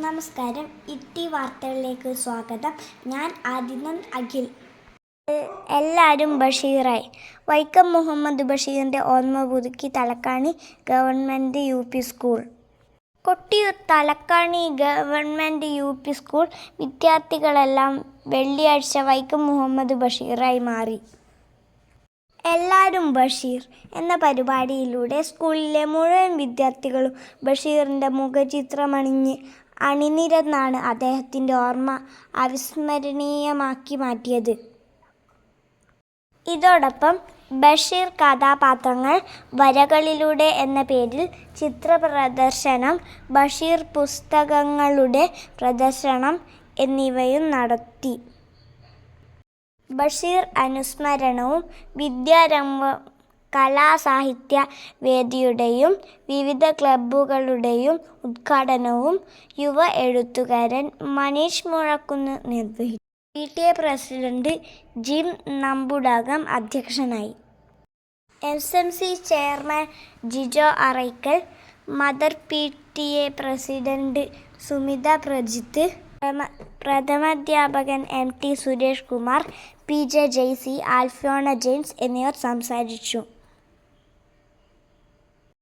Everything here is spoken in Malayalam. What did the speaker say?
നമസ്കാരം. ഇറ്റി വാർത്തകളിലേക്ക് സ്വാഗതം. ഞാൻ ആദിനന്ദ് അഖിൽ. എല്ലാവരും ബഷീറായി. വൈക്കം മുഹമ്മദ് ബഷീറിൻ്റെ ഓർമ്മ പുതുക്കി തലക്കാണി government UP school. Kottiyoor തലക്കാണി government UP school വിദ്യാർത്ഥികളെല്ലാം വെള്ളിയാഴ്ച വൈക്കം മുഹമ്മദ് ബഷീറായി മാറി. എല്ലാവരും ബഷീർ എന്ന പരിപാടിയിലൂടെ സ്കൂളിലെ മുഴുവൻ വിദ്യാർത്ഥികളും ബഷീറിൻ്റെ മുഖചിത്രമണിഞ്ഞ് അണിനിരന്നാണ് അദ്ദേഹത്തിൻ്റെ ഓർമ്മ അവിസ്മരണീയമാക്കി മാറ്റിയത്. ഇതോടൊപ്പം ബഷീർ കഥാപാത്രങ്ങൾ വരകളിലൂടെ എന്ന പേരിൽ ചിത്രപ്രദർശനം, ബഷീർ പുസ്തകങ്ങളുടെ പ്രദർശനം എന്നിവയും നടത്തി. ബഷീർ അനുസ്മരണവും വിദ്യാരംഭം കലാസാഹിത്യ വേദിയുടെയും വിവിധ ക്ലബ്ബുകളുടെയും ഉദ്ഘാടനവും യുവ എഴുത്തുകാരൻ മനീഷ് മുഴക്കുന്ന് നിർവഹിച്ചു. PTA പ്രസിഡന്റ് ജിം നമ്പൂടകം അധ്യക്ഷനായി. SMC chairman Jijo Araykkal, mother PTA president Sumitha Prajith, പ്രഥമാധ്യാപകൻ MT സുരേഷ് കുമാർ, PJ ജെയ്സി, ആൽഫിയോണ ജെയിംസ് എന്നിവർ സംസാരിച്ചു.